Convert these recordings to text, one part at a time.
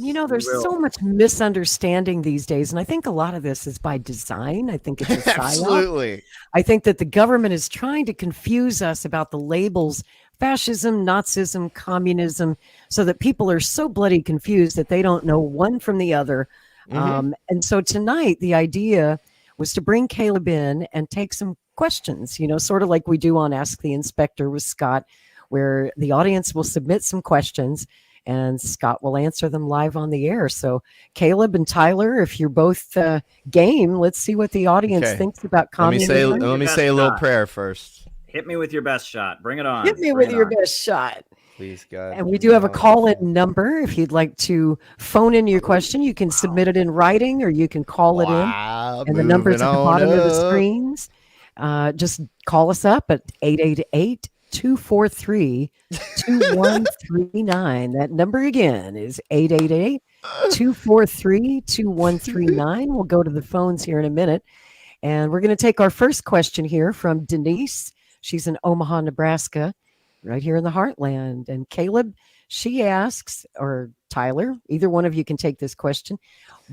And we there's so will. much misunderstanding these days. And I think a lot of this is by design. I think it's a psyop. Absolutely. I think that the government is trying to confuse us about the labels fascism, Nazism, communism, so that people are so bloody confused that they don't know one from the other. And so tonight, the idea was to bring Caleb in and take some questions, sort of like we do on Ask the Inspector with Scott, where the audience will submit some questions and Scott will answer them live on the air. So, Caleb and Tyler, if you're both game, let's see what the audience thinks about communism. Let me say a little prayer first. Hit me with your best shot. Bring it on. Hit me with your best shot. Please, God. And we do have a call-in number. If you'd like to phone in your question, you can submit it in writing or you can call it in. And the number's at the bottom of the screens. Just call us up at 888-243-2139. That number again is 888-243-2139. We'll go to the phones here in a minute. And we're going to take our first question here from Denise. She's in Omaha, Nebraska, right here in the heartland. And Caleb, she asks, or Tyler, either one of you can take this question.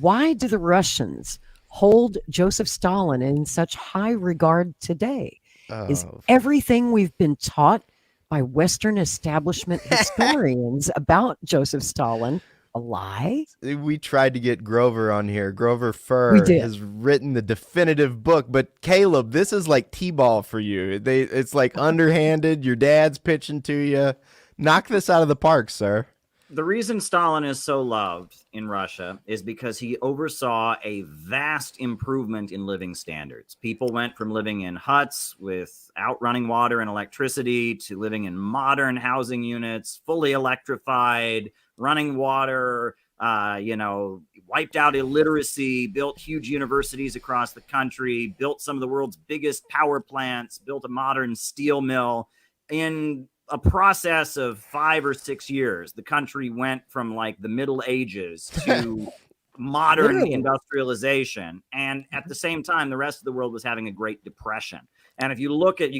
Why do the Russians hold Joseph Stalin in such high regard today? Is everything we've been taught by Western establishment historians about Joseph Stalin a lie? We tried to get Grover on here. Grover Furr has written the definitive book, but Caleb, this is like T-ball for you. It's like underhanded. Your dad's pitching to you. Knock this out of the park, sir. The reason Stalin is so loved in Russia is because he oversaw a vast improvement in living standards. People went from living in huts without running water and electricity to living in modern housing units, fully electrified, running water, wiped out illiteracy, built huge universities across the country, built some of the world's biggest power plants, built a modern steel mill. In a process of 5 or 6 years, the country went from like the Middle Ages to modern industrialization. And at the same time, the rest of the world was having a Great Depression. And if you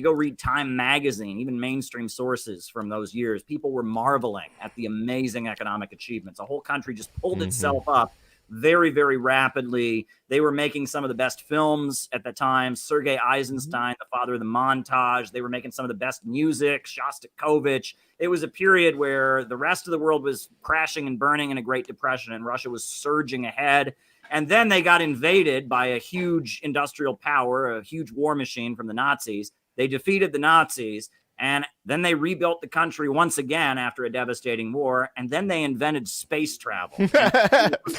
go read Time magazine, even mainstream sources from those years, people were marveling at the amazing economic achievements. The whole country just pulled itself up very, very rapidly. They were making some of the best films at the time. Sergei Eisenstein, the father of the montage. They were making some of the best music, Shostakovich. It was a period where the rest of the world was crashing and burning in a Great Depression, and Russia was surging ahead. And then they got invaded by a huge industrial power, a huge war machine from the Nazis. They defeated the Nazis. And then they rebuilt the country once again after a devastating war. And then they invented space travel.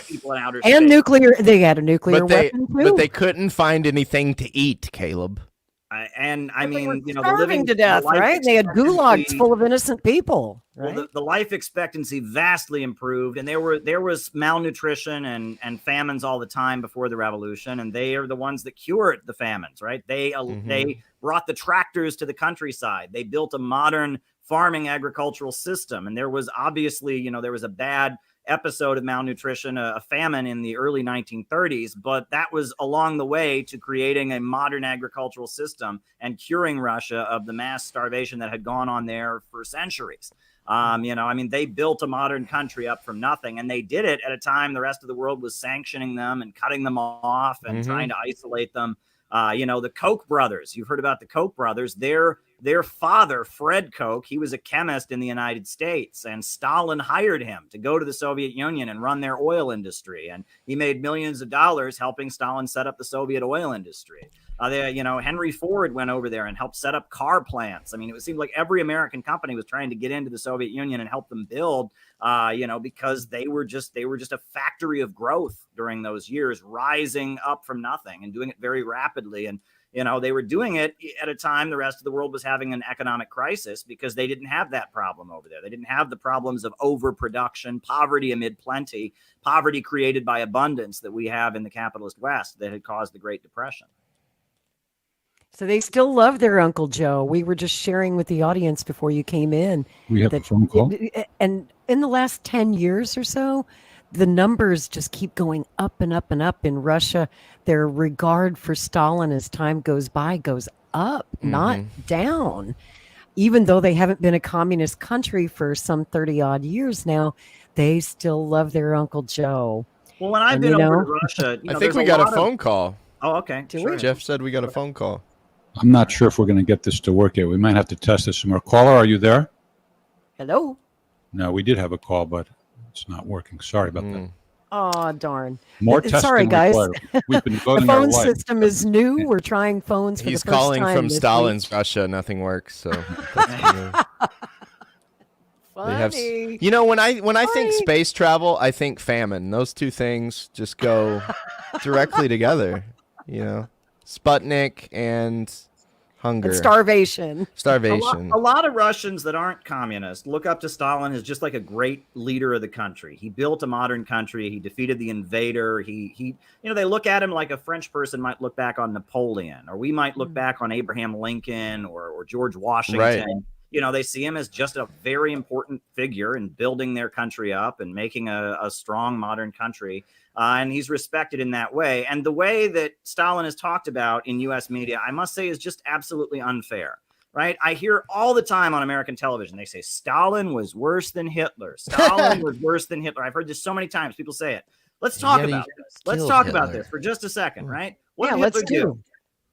People in outer space. Nuclear. They had a nuclear weapon too. But they couldn't find anything to eat, Caleb. Starving to death, right? They had gulags full of innocent people. Right? Well, the life expectancy vastly improved, and there was malnutrition and famines all the time before the revolution, and they are the ones that cured the famines, right? They brought the tractors to the countryside. They built a modern farming agricultural system, and there was obviously, there was a bad episode of malnutrition, a famine in the early 1930s, but that was along the way to creating a modern agricultural system and curing Russia of the mass starvation that had gone on there for centuries. They built a modern country up from nothing, and they did it at a time the rest of the world was sanctioning them and cutting them off and trying to isolate them. The Koch brothers, you've heard about the Koch brothers. Their father, Fred Koch, he was a chemist in the United States, and Stalin hired him to go to the Soviet Union and run their oil industry. And he made millions of dollars helping Stalin set up the Soviet oil industry. Henry Ford went over there and helped set up car plants. I mean, it seemed like every American company was trying to get into the Soviet Union and help them build, because they were just a factory of growth during those years, rising up from nothing and doing it very rapidly. And they were doing it at a time the rest of the world was having an economic crisis because they didn't have that problem over there. They didn't have the problems of overproduction, poverty amid plenty, poverty created by abundance that we have in the capitalist West that had caused the Great Depression. So they still love their Uncle Joe. We were just sharing with the audience before you came in. We have a phone call. And in the last 10 years or so, the numbers just keep going up and up and up in Russia. Their regard for Stalin as time goes by goes up, not down. even though they haven't been a communist country for some 30 odd years now, they still love their Uncle Joe. Well, when I've been over to Russia, I think we got a phone call. Oh, okay. Sure. Jeff said we got a phone call. I'm not sure if we're going to get this to work yet. We might have to test this some more. Caller, are you there? Hello? No, we did have a call, but it's not working. Sorry about that. Oh, darn. More testing Sorry, guys. We've been The devoting our phone life. system is new. We're trying phones for He's the first calling time from this Stalin's Russia. Nothing works. So that's Funny. you know, when I think space travel, I think famine. Those two things just go directly together. You know, Sputnik and hunger, And starvation. A lot of Russians that aren't communist look up to Stalin as just like a great leader of the country. He built a modern country. He defeated the invader. He they look at him like a French person might look back on Napoleon, or we might look back on Abraham Lincoln or George Washington. Right. You know, they see him as just a very important figure in building their country up and making a strong modern country. And he's respected in that way. And the way that Stalin is talked about in U.S. media, I must say, is just absolutely unfair, right? I hear all the time on American television, they say Stalin was worse than Hitler. Stalin was worse than Hitler. I've heard this so many times. People say it. Let's talk about this. Let's talk about this for just a second, right? What did Hitler do?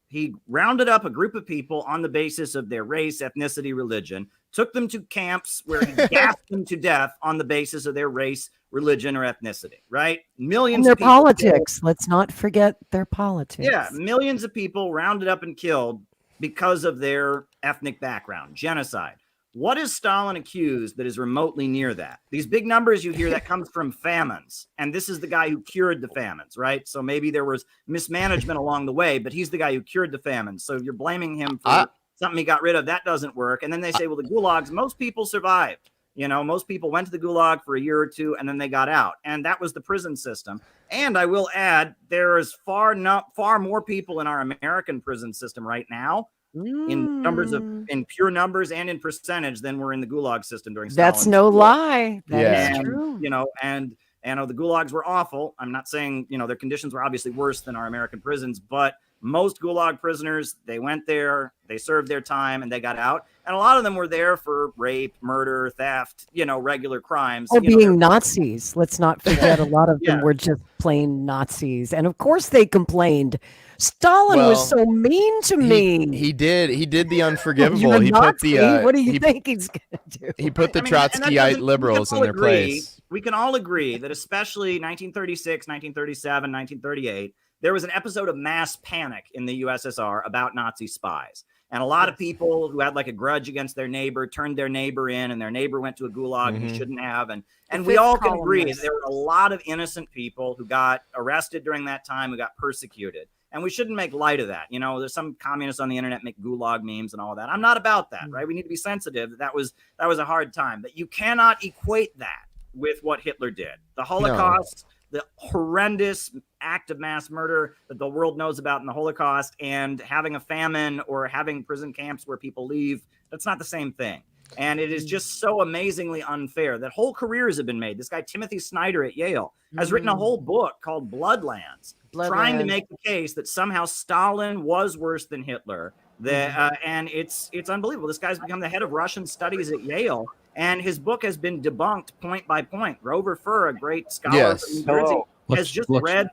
He rounded up a group of people on the basis of their race, ethnicity, religion, took them to camps where he gassed them to death on the basis of their race, religion, or ethnicity, right? Millions And their of people politics. Let's not forget their politics. Yeah, millions of people rounded up and killed because of their ethnic background, genocide. What is Stalin accused that is remotely near that? These big numbers you hear, that comes from famines. And this is the guy who cured the famines, right? So maybe there was mismanagement along the way, but he's the guy who cured the famines. So you're blaming him for something he got rid of. That doesn't work. And then they say, well, the gulags, most people survived. You know, most people went to the gulag for a year or two and then they got out. And that was the prison system. And I will add, there is far more people in our American prison system right now in pure numbers and in percentage than were in the gulag system during Stalin's That's no lie. That is true. You know, and the gulags were awful. I'm not saying, their conditions were obviously worse than our American prisons, but most gulag prisoners, they went there, they served their time, and they got out. And a lot of them were there for rape, murder, theft, regular crimes. Or being Nazis. Let's not forget a lot of them were just plain Nazis. And of course they complained. Stalin was so mean to me. He did the unforgivable. He put the what do you think he's gonna do? He put the Trotskyite liberals in their place. We can all agree that especially 1936, 1937, 1938, there was an episode of mass panic in the USSR about Nazi spies. And a lot of people who had like a grudge against their neighbor turned their neighbor in, and their neighbor went to a gulag and he shouldn't have. And we all can agree that there were a lot of innocent people who got arrested during that time, who got persecuted. And we shouldn't make light of that. There's some communists on the internet make gulag memes and all that. I'm not about that, right? We need to be sensitive. That was a hard time. But you cannot equate that with what Hitler did. The Holocaust, the horrendous act of mass murder that the world knows about in the Holocaust, and having a famine or having prison camps where people leave, that's not the same thing. And it is just so amazingly unfair that whole careers have been made. This guy, Timothy Snyder at Yale, has written a whole book called Bloodlands, trying to make the case that somehow Stalin was worse than Hitler. And it's unbelievable. This guy's become the head of Russian studies at Yale, and his book has been debunked point by point. Grover Furr, a great scholar from New Jersey, has just read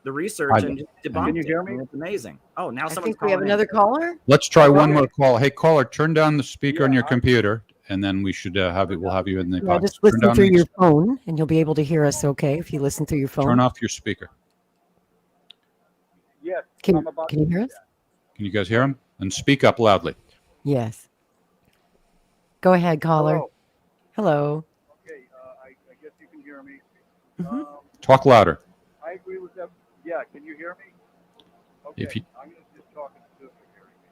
the research and just debunked it. Can you hear me? It's amazing. Oh, now I think we have another caller. Let's try one more call. Hey, caller, turn down the speaker on your computer, and then we should we'll have you in the podcast. Just listen through your phone, and you'll be able to hear us okay if you listen through your phone. Turn off your speaker. Yes. Can you hear us? Can you guys hear him? And speak up loudly. Yes. Go ahead, caller. Hello. Okay, I guess you can hear me. Talk louder. I agree with them. Yeah, can you hear me? Okay, I'm going to just talk as if you're hearing me.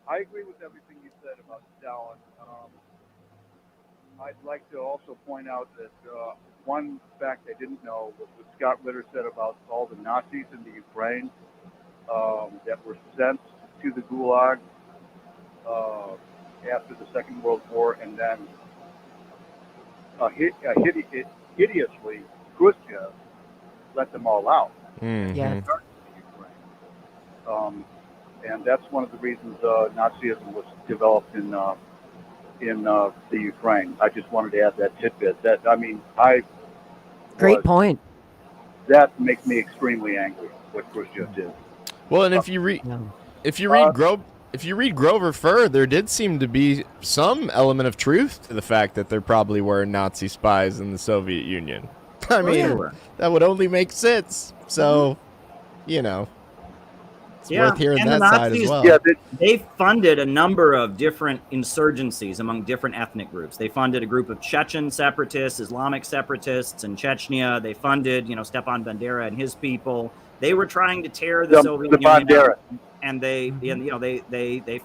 I agree with everything you said about Stalin. I'd like to also point out that one fact I didn't know was what Scott Ritter said about all the Nazis in the Ukraine that were sent to the Gulag after the Second World War, and then hideously Khrushchev let them all out. Yeah. and that's one of the reasons Nazism was developed in the Ukraine. I just wanted to add that tidbit. Great point. That makes me extremely angry. What Khrushchev did. Well, and if you read Grover Furr, there did seem to be some element of truth to the fact that there probably were Nazi spies in the Soviet Union. I mean, that would only make sense. So, it's worth hearing and that the side Nazis, as well. Yeah, they funded a number of different insurgencies among different ethnic groups. They funded a group of Chechen separatists, Islamic separatists in Chechnya. They funded, Stepan Bandera and his people. They were trying to tear the Soviet Union out, and they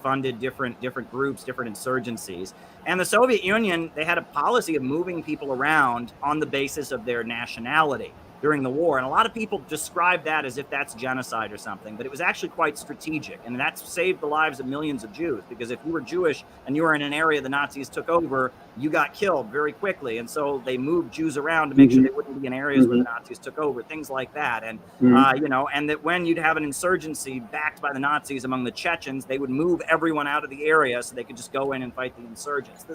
funded different groups, different insurgencies. And the Soviet Union, they had a policy of moving people around on the basis of their nationality during the war. And a lot of people describe that as if that's genocide or something, but it was actually quite strategic. And that saved the lives of millions of Jews, because if you were Jewish and you were in an area the Nazis took over, you got killed very quickly. And so they moved Jews around to make sure they wouldn't be in areas where the Nazis took over, things like that. And, and that when you'd have an insurgency backed by the Nazis among the Chechens, they would move everyone out of the area so they could just go in and fight the insurgents.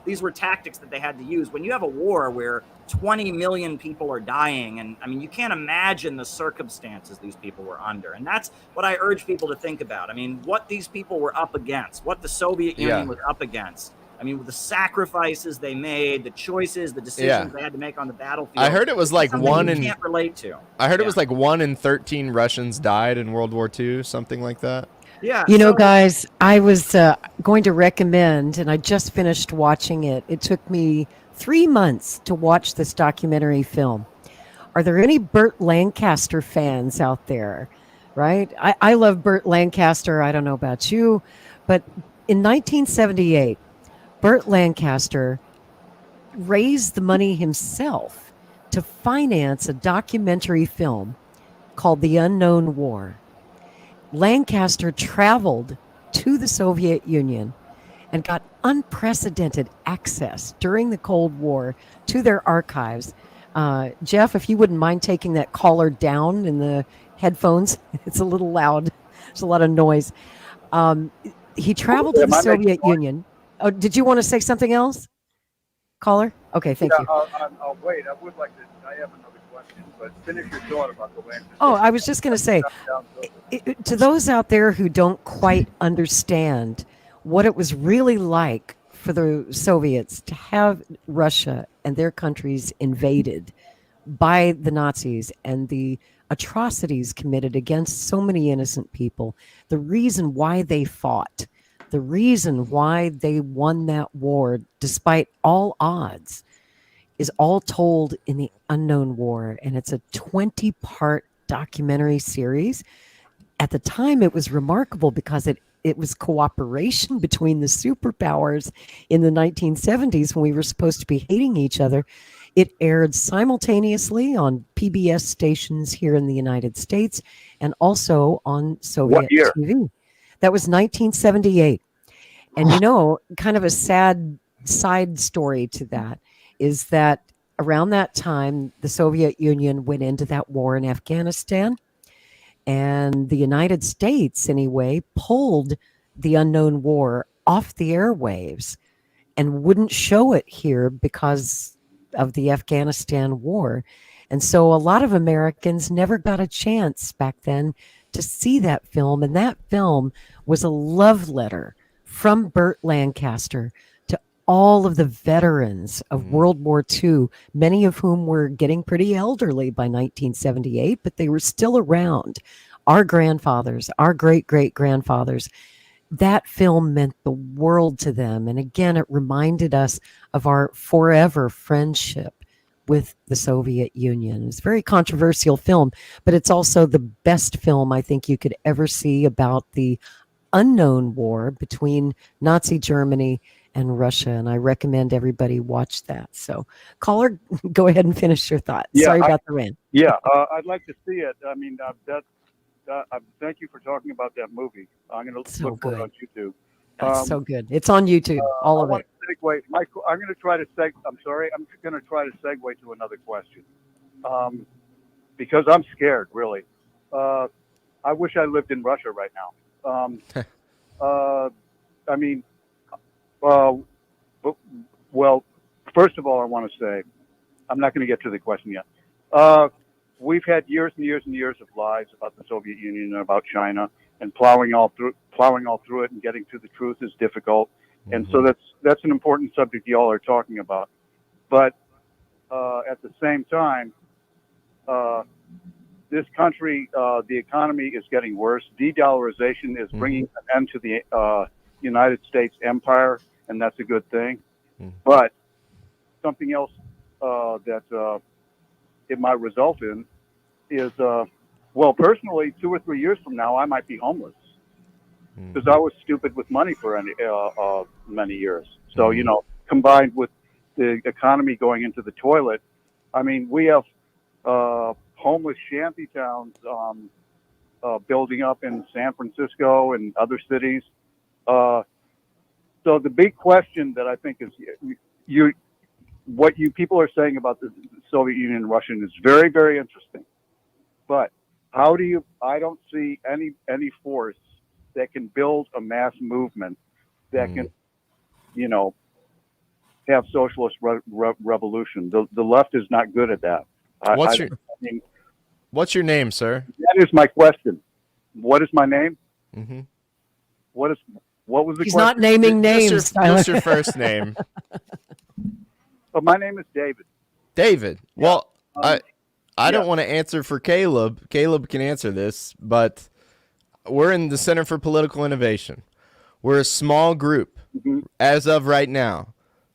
These were tactics that they had to use. When you have a war where 20 million people are dying, and I mean, you can't imagine the circumstances these people were under. And that's what I urge people to think about. I mean, what these people were up against, what the Soviet Union was up against. I mean, the sacrifices they made, the choices, the decisions they had to make on the battlefield. I heard it was like can't relate to. I heard it was like 1 in 13 Russians died in World War II, something like that. Yeah. Guys, I was going to recommend, and I just finished watching it. It took me 3 months to watch this documentary film. Are there any Burt Lancaster fans out there? Right? I love Burt Lancaster. I don't know about you, but in 1978, Burt Lancaster raised the money himself to finance a documentary film called The Unknown War. Lancaster traveled to the Soviet Union and got unprecedented access during the Cold War to their archives. Jeff, if you wouldn't mind taking that collar down in the headphones, it's a little loud. There's a lot of noise. He traveled to the Soviet Union. Oh, did you want to say something else, caller? Okay, thank you. I'll wait. I would like to. I have another question, but finish your thought about the land. Oh, I was just going to say, to those out there who don't quite understand what it was really like for the Soviets to have Russia and their countries invaded by the Nazis and the atrocities committed against so many innocent people, the reason why they fought, the reason why they won that war despite all odds, is all told in The Unknown War. And it's a 20-part documentary series. At the time, it was remarkable because it was cooperation between the superpowers in the 1970s when we were supposed to be hating each other. It aired simultaneously on PBS stations here in the United States and also on Soviet TV. That was 1978. And, kind of a sad side story to that is that around that time, the Soviet Union went into that war in Afghanistan. And the United States, anyway, pulled The Unknown War off the airwaves and wouldn't show it here because of the Afghanistan war. And so a lot of Americans never got a chance back then to see that film. And that film was a love letter from Burt Lancaster to all of the veterans of World War II, many of whom were getting pretty elderly by 1978, but they were still around. Our grandfathers, our great-great-grandfathers, that film meant the world to them. And again, it reminded us of our forever friendship with the Soviet Union. It's a very controversial film, but it's also the best film I think you could ever see about the unknown war between Nazi Germany and Russia. And I recommend everybody watch that. So, caller, go ahead and finish your thought. Sorry about the rant. Yeah, I'd like to see it. I mean, thank you for talking about that movie. I'm going to look for it on YouTube. That's so good. It's on YouTube, all of it. Michael, I'm going to try to I'm sorry. I'm going to try to segue to another question, because I'm scared. Really, I wish I lived in Russia right now. I mean, well, first of all, I want to say, I'm not going to get to the question yet. We've had years and years and years of lies about the Soviet Union and about China, and plowing all through it and getting to the truth is difficult. And so that's an important subject y'all are talking about. But at the same time, this country, the economy is getting worse. De-dollarization is bringing an end to the United States empire, and that's a good thing. But something else that it might result in is, personally, 2 or 3 years from now, I might be homeless because I was stupid with money for many years. So, combined with the economy going into the toilet, I mean, we have homeless shanty towns building up in San Francisco and other cities. So the big question that I think is what you people are saying about the Soviet Union and Russia is very, very interesting. But I don't see any force that can build a mass movement that can, have socialist revolution. The left is not good at that. What's your name, sir? That is my question. What is my name? What was the He's question? not naming names. What's your first name? My name is David. David. Well, I don't want to answer for Caleb. Caleb can answer this, but we're in the Center for Political Innovation. We're a small group as of right now,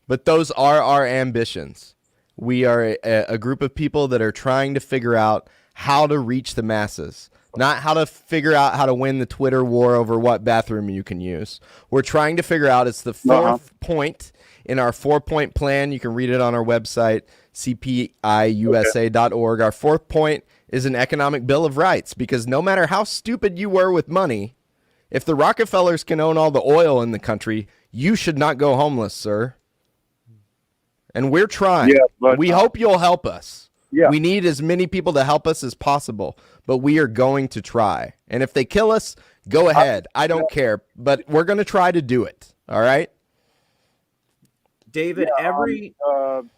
but those are our ambitions. We are a group of people that are trying to figure out how to reach the masses, not how to figure out how to win the Twitter war over what bathroom you can use. We're trying to figure out, it's the fourth point in our 4-point plan. You can read it on our website, cpiusa.org. Our 4th point is an economic bill of rights, because no matter how stupid you were with money, if the Rockefellers can own all the oil in the country, you should not go homeless, sir. And we're trying. Yeah, but, we hope you'll help us. Yeah. We need as many people to help us as possible, but we are going to try. And if they kill us, go ahead. I don't care, but we're going to try to do it. All right? David, can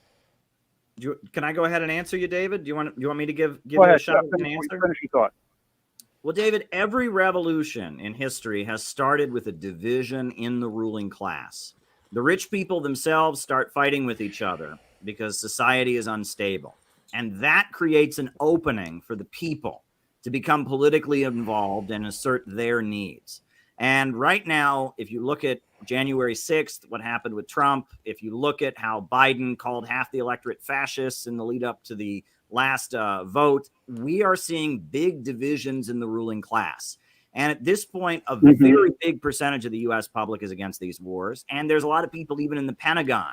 I go ahead and answer you, David? Do you want me to give you a shot at an answer? Finish your thought. Well, David, every revolution in history has started with a division in the ruling class. The rich people themselves start fighting with each other because society is unstable. And that creates an opening for the people to become politically involved and assert their needs. And right now, if you look at January 6th, what happened with Trump, if you look at how Biden called half the electorate fascists in the lead up to the last vote, we are seeing big divisions in the ruling class. And at this point, a very big percentage of the U.S. public is against these wars. And there's a lot of people even in the Pentagon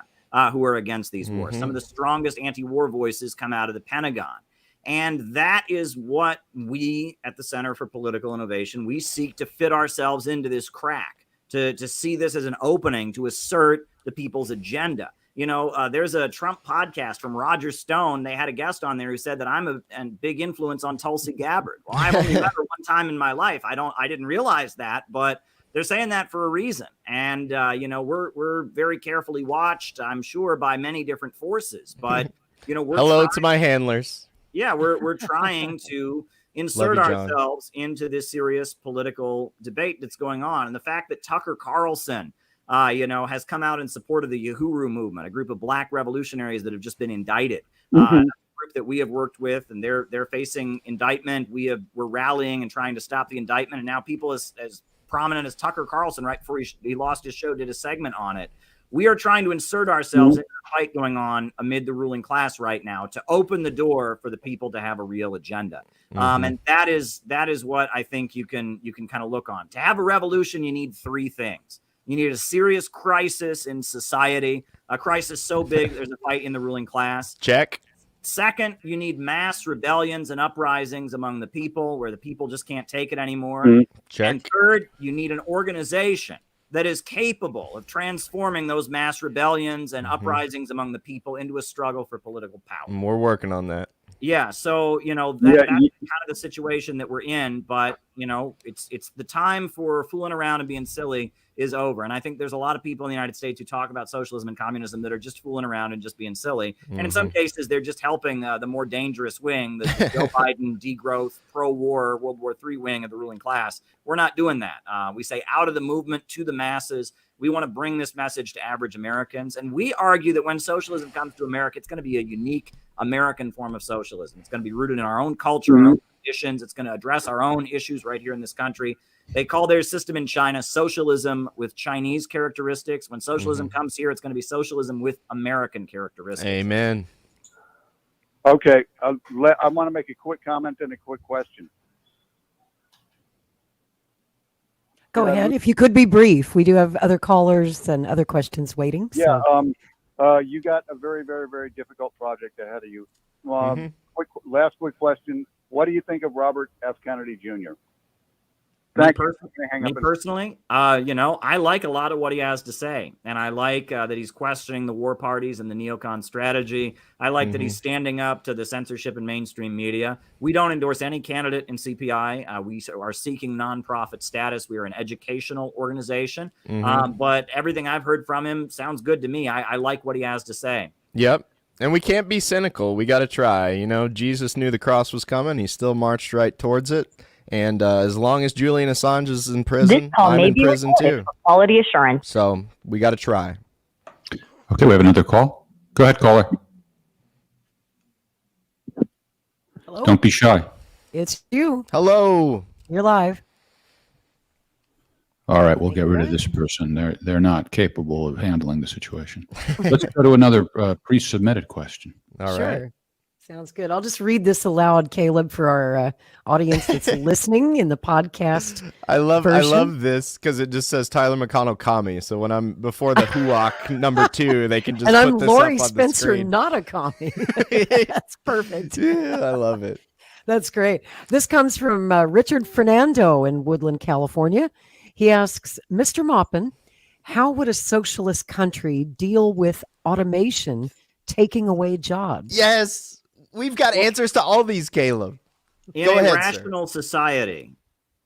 who are against these wars. Some of the strongest anti-war voices come out of the Pentagon. And that is what we at the Center for Political Innovation, we seek to fit ourselves into this crack, to see this as an opening to assert the people's agenda. There's a Trump podcast from Roger Stone. They had a guest on there who said that I'm a big influence on Tulsi Gabbard. Well, I've only met her one time in my life. I didn't realize that, but they're saying that for a reason. And, we're very carefully watched, I'm sure, by many different forces. But, hello to my handlers. Yeah, we're trying to insert ourselves into this serious political debate that's going on. And the fact that Tucker Carlson, has come out in support of the Uhuru movement, a group of black revolutionaries that have just been indicted, a group that we have worked with, and they're facing indictment. We're rallying and trying to stop the indictment. And now people as prominent as Tucker Carlson, right before he lost his show, did a segment on it. We are trying to insert ourselves into the fight going on amid the ruling class right now to open the door for the people to have a real agenda. And that is what I think you can kind of look on. To have a revolution, you need 3 things. You need a serious crisis in society, a crisis so big there's a fight in the ruling class. Check. Second, you need mass rebellions and uprisings among the people where the people just can't take it anymore. Check. And third, you need an organization that is capable of transforming those mass rebellions and uprisings among the people into a struggle for political power. And we're working on that. Yeah, so that's kind of the situation that we're in, but it's the time for fooling around and being silly is over. And I think there's a lot of people in the United States who talk about socialism and communism that are just fooling around and just being silly. And in some cases, they're just helping the more dangerous wing, the Joe Biden degrowth, pro-war, World War III wing of the ruling class. We're not doing that. We say out of the movement to the masses. We want to bring this message to average Americans. And we argue that when socialism comes to America, it's going to be a unique American form of socialism. It's going to be rooted in our own culture, our own traditions. It's going to address our own issues right here in this country. They call their system in China socialism with Chinese characteristics. When socialism comes here, it's going to be socialism with American characteristics. Amen. Okay. I want to make a quick comment and a quick question. Go ahead. If you could be brief. We do have other callers and other questions waiting. So. Yeah. You got a very, very, very difficult project ahead of you. Last quick question. What do you think of Robert F. Kennedy Jr.? Me personally, I like a lot of what he has to say. And I like that he's questioning the war parties and the neocon strategy. I like that he's standing up to the censorship in mainstream media. We don't endorse any candidate in CPI. We are seeking nonprofit status. We are an educational organization. But everything I've heard from him sounds good to me. I like what he has to say. Yep. And we can't be cynical. We got to try. Jesus knew the cross was coming. He still marched right towards it. And as long as Julian Assange is in prison, I'm in prison too. Quality assurance. So we got to try. Okay, we have another call. Go ahead, caller. Hello? Don't be shy. It's you. Hello. You're live. All right, we'll get rid of this person. They're not capable of handling the situation. Let's go to another pre-submitted question. All right. Sounds good. I'll just read this aloud, Caleb, for our audience that's listening in the podcast. I love this because it just says Tyler McConnell commie. So when I'm before the HUAC number 2, they can just and put I'm this Lori up on Spencer, the screen. not a commie. That's perfect. Yeah, I love it. That's great. This comes from Richard Fernando in Woodland, California. He asks, Mr. Maupin, how would a socialist country deal with automation taking away jobs? Yes. We've got answers to all these, Caleb. In Go a ahead, rational society,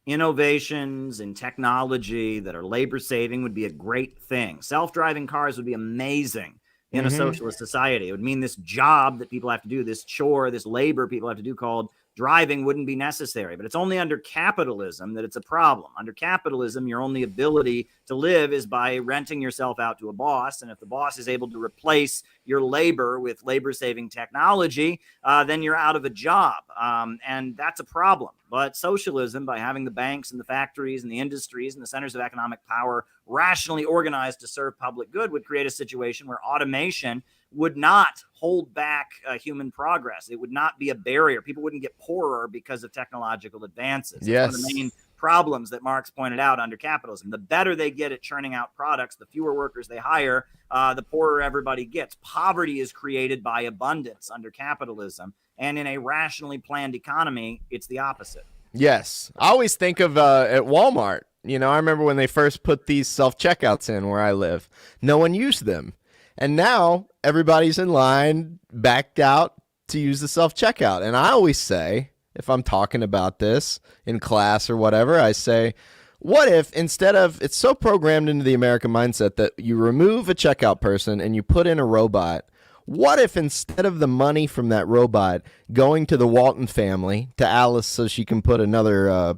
innovations in technology that are labor saving would be a great thing. Self-driving cars would be amazing in a socialist society. It would mean this job that people have to do, this chore, this labor people have to do called driving wouldn't be necessary. But it's only under capitalism that it's a problem. Under capitalism, your only ability to live is by renting yourself out to a boss. And if the boss is able to replace your labor with labor-saving technology, then you're out of a job. And that's a problem. But socialism, by having the banks and the factories and the industries and the centers of economic power rationally organized to serve public good, would create a situation where automation would not hold back human progress. It would not be a barrier. People wouldn't get poorer because of technological advances. Yes. It's one of the main problems that Marx pointed out under capitalism. The better they get at churning out products, the fewer workers they hire, the poorer everybody gets. Poverty is created by abundance under capitalism. And in a rationally planned economy, it's the opposite. Yes. I always think of at Walmart. I remember when they first put these self-checkouts in where I live. No one used them. And now everybody's in line, backed out to use the self-checkout. And I always say, if I'm talking about this in class or whatever, I say, what if instead of, it's so programmed into the American mindset that you remove a checkout person and you put in a robot. What if instead of the money from that robot going to the Walton family, to Alice so she can put another,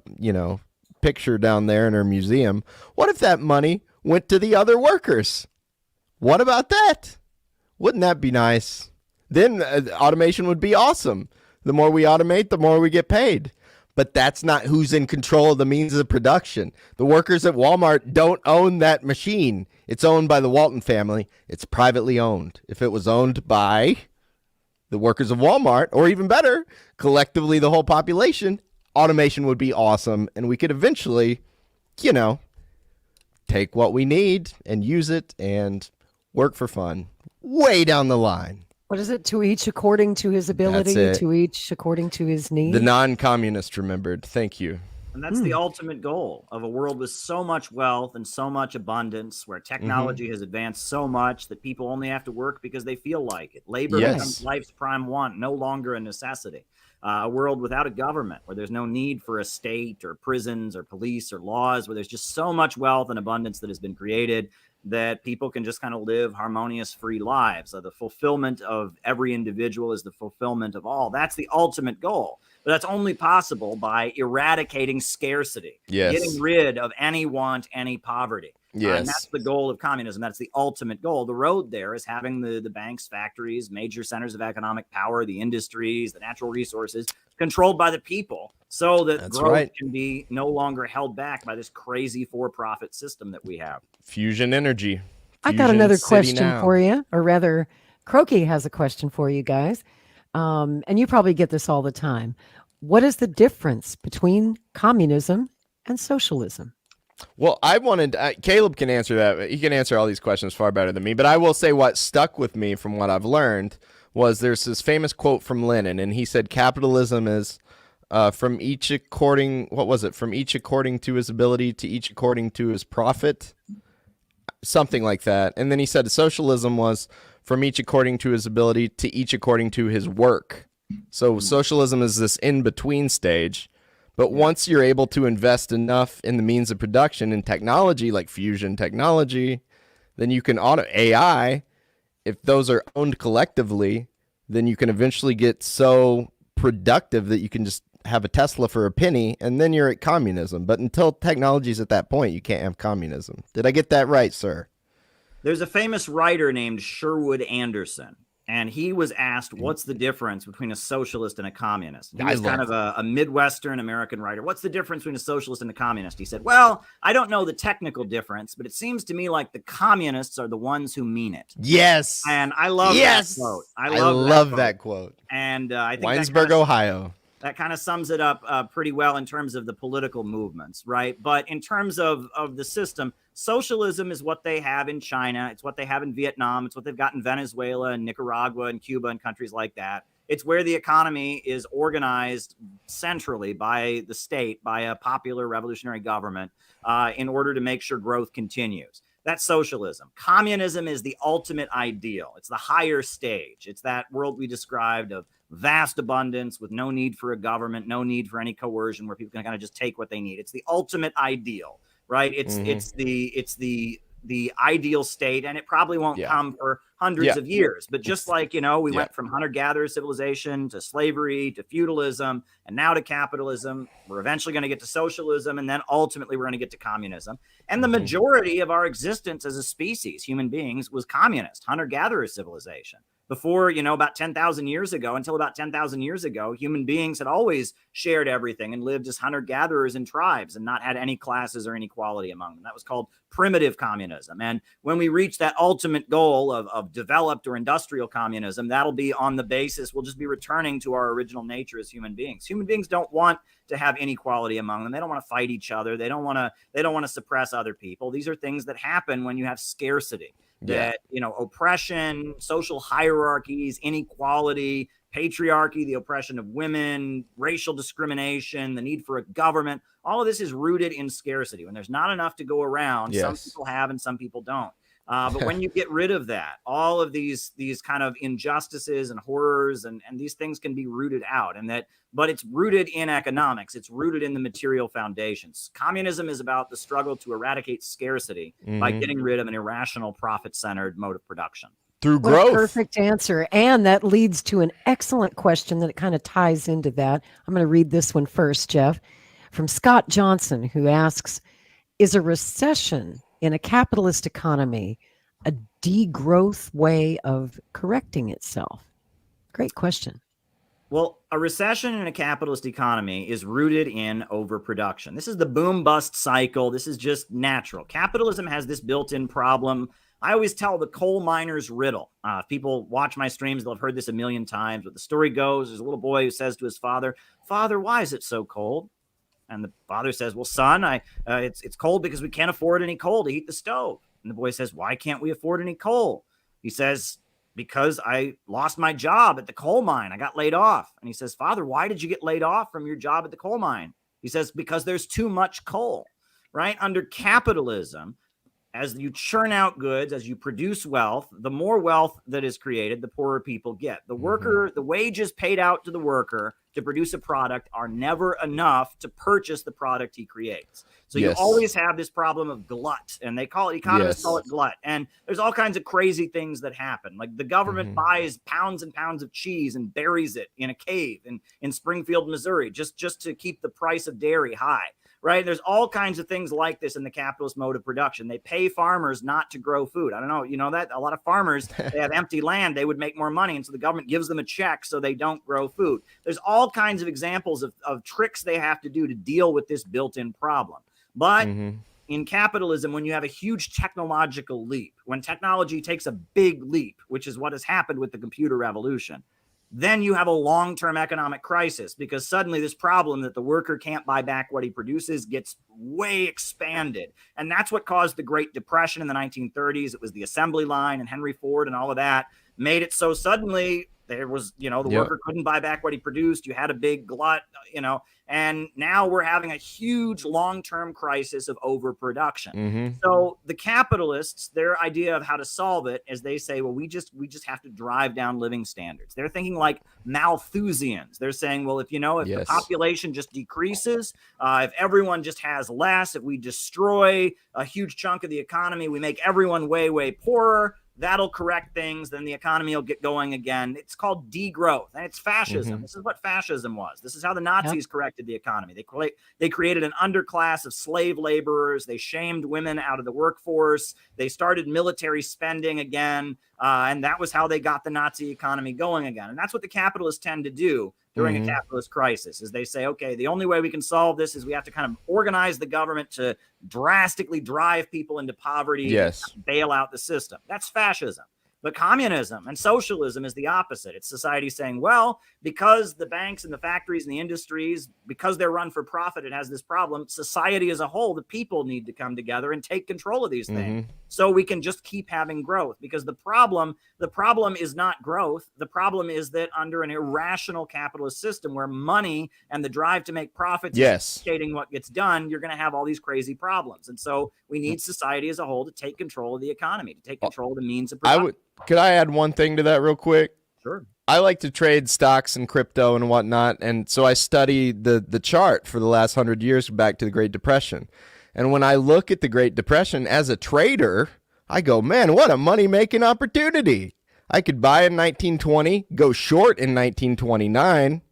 picture down there in her museum, what if that money went to the other workers? What about that? Wouldn't that be nice? Then automation would be awesome. The more we automate, the more we get paid. But that's not who's in control of the means of production. The workers at Walmart don't own that machine. It's owned by the Walton family. It's privately owned. If it was owned by the workers of Walmart, or even better, collectively the whole population, automation would be awesome. And we could eventually, take what we need and use it and work for fun way down the line. What is it? To each according to his ability, to each according to his need. The non-communist remembered. Thank you. And that's the ultimate goal of a world with so much wealth and so much abundance, where technology has advanced so much that people only have to work because they feel like it. Labor becomes life's prime want, no longer a necessity. A world without a government, where there's no need for a state or prisons or police or laws, where there's just so much wealth and abundance that has been created that people can just kind of live harmonious, free lives. The fulfillment of every individual is the fulfillment of all. That's the ultimate goal. But that's only possible by eradicating scarcity, getting rid of any want, any poverty. And that's the goal of communism. That's the ultimate goal. The road there is having the banks, factories, major centers of economic power, the industries, the natural resources controlled by the people, so that growth can be no longer held back by this crazy for-profit system that we have. Fusion energy. I got another question for you, or rather, Croaky has a question for you guys. And you probably get this all the time. What is the difference between communism and socialism? Well, I wanted Caleb can answer that. He can answer all these questions far better than me. But I will say what stuck with me from what I've learned was there's this famous quote from Lenin, and he said capitalism is from each according to his ability to each according to his profit, something like that. And then he said socialism was from each according to his ability to each according to his work. So socialism is this in-between stage. But once you're able to invest enough in the means of production and technology, like fusion technology, then you can AI. If those are owned collectively, then you can eventually get so productive that you can just have a Tesla for a penny, and then you're at communism. But until technology's at that point, you can't have communism. Did I get that right, sir? There's a famous writer named Sherwood Anderson, and he was asked, what's the difference between a socialist and a communist? He was kind of a Midwestern American writer. What's the difference between a socialist and a communist? He said, well, I don't know the technical difference, but it seems to me like the communists are the ones who mean it. Yes. And I love that quote. I love that quote. And I think Winesburg, Ohio. That kind of sums it up pretty well in terms of the political movements, right? But in terms of the system, socialism is what they have in China. It's what they have in Vietnam. It's what they've got in Venezuela and Nicaragua and Cuba and countries like that. It's where the economy is organized centrally by the state, by a popular revolutionary government, in order to make sure growth continues. That's socialism. Communism is the ultimate ideal. It's the higher stage. It's that world we described of vast abundance with no need for a government, no need for any coercion, where people can kind of just take what they need. It's the ultimate ideal, right? It's the ideal state, and it probably won't come for hundreds of years. But just like, we went from hunter-gatherer civilization to slavery to feudalism and now to capitalism, we're eventually going to get to socialism, and then ultimately we're going to get to communism. And the majority of our existence as a species, human beings, was communist, hunter-gatherer civilization. Before, about 10,000 years ago, until about 10,000 years ago, human beings had always shared everything and lived as hunter-gatherers in tribes and not had any classes or inequality among them. That was called primitive communism. And when we reach that ultimate goal of developed or industrial communism, that'll be on the basis, we'll just be returning to our original nature as human beings. Human beings don't want to have inequality among them. They don't want to fight each other. They don't want to suppress other people. These are things that happen when you have scarcity. That, oppression, social hierarchies, inequality, patriarchy, the oppression of women, racial discrimination, the need for a government, all of this is rooted in scarcity. When there's not enough to go around, some people have and some people don't. But when you get rid of that, all of these kind of injustices and horrors and these things can be rooted out. But it's rooted in economics. It's rooted in the material foundations. Communism is about the struggle to eradicate scarcity by getting rid of an irrational, profit-centered mode of production. Through growth. Perfect answer. And that leads to an excellent question that kind of ties into that. I'm going to read this one first, Jeff, from Scott Johnson, who asks, is a recession in a capitalist economy a degrowth way of correcting itself? Great question. Well, a recession in a capitalist economy is rooted in overproduction. This is the boom-bust cycle. This is just natural. Capitalism has this built-in problem. I always tell the coal miner's riddle. If people watch my streams, they'll have heard this a million times. But the story goes, there's a little boy who says to his father, "Father, why is it so cold?" And the father says, "Well, son, it's cold because we can't afford any coal to heat the stove." And the boy says, "Why can't we afford any coal?" He says, "Because I lost my job at the coal mine. I got laid off." And he says, "Father, why did you get laid off from your job at the coal mine?" He says, because there's too much coal, right? Under capitalism, as you churn out goods, as you produce wealth, the more wealth that is created, the poorer people get. The worker, the wages paid out to the worker to produce a product are never enough to purchase the product he creates. So you always have this problem of glut, and they call it, economists call it glut. And there's all kinds of crazy things that happen. Like the government buys pounds and pounds of cheese and buries it in a cave in Springfield, Missouri, just to keep the price of dairy high. Right. There's all kinds of things like this in the capitalist mode of production. They pay farmers not to grow food. I don't know. You know that a lot of farmers, they have empty land. They would make more money. And so the government gives them a check so they don't grow food. There's all kinds of examples of tricks they have to do to deal with this built-in problem. But in capitalism, when you have a huge technological leap, when technology takes a big leap, which is what has happened with the computer revolution, then you have a long-term economic crisis, because suddenly this problem that the worker can't buy back what he produces gets way expanded. And that's what caused the Great Depression in the 1930s. It was the assembly line and Henry Ford and all of that made it so suddenly there was, the worker couldn't buy back what he produced. You had a big glut, and now we're having a huge long-term crisis of overproduction. So the capitalists, their idea of how to solve it is they say, well, we just have to drive down living standards. They're thinking like Malthusians. They're saying, well, if the population just decreases, if everyone just has less, if we destroy a huge chunk of the economy, we make everyone way, way poorer, that'll correct things, then the economy will get going again. It's called degrowth, and it's fascism. This is what fascism was. This is how the Nazis corrected the economy. They created an underclass of slave laborers. They shamed women out of the workforce. They started military spending again, and that was how they got the Nazi economy going again. And that's what the capitalists tend to do during a capitalist crisis, is they say, okay, the only way we can solve this is we have to kind of organize the government to drastically drive people into poverty, bail out the system. That's fascism. But communism and socialism is the opposite. It's society saying, well, because the banks and the factories and the industries, because they're run for profit, it has this problem. Society as a whole, the people need to come together and take control of these things so we can just keep having growth. Because the problem is not growth. The problem is that under an irrational capitalist system where money and the drive to make profits is dictating what gets done, you're going to have all these crazy problems. And so we need society as a whole to take control of the economy, to take control of the means of production. Could I add one thing to that real quick? Sure. I like to trade stocks and crypto and whatnot, and so I study the chart for the last 100 years back to the Great Depression. And when I look at the Great Depression as a trader, I go, man, what a money-making opportunity. I could buy in 1920, go short in 1929,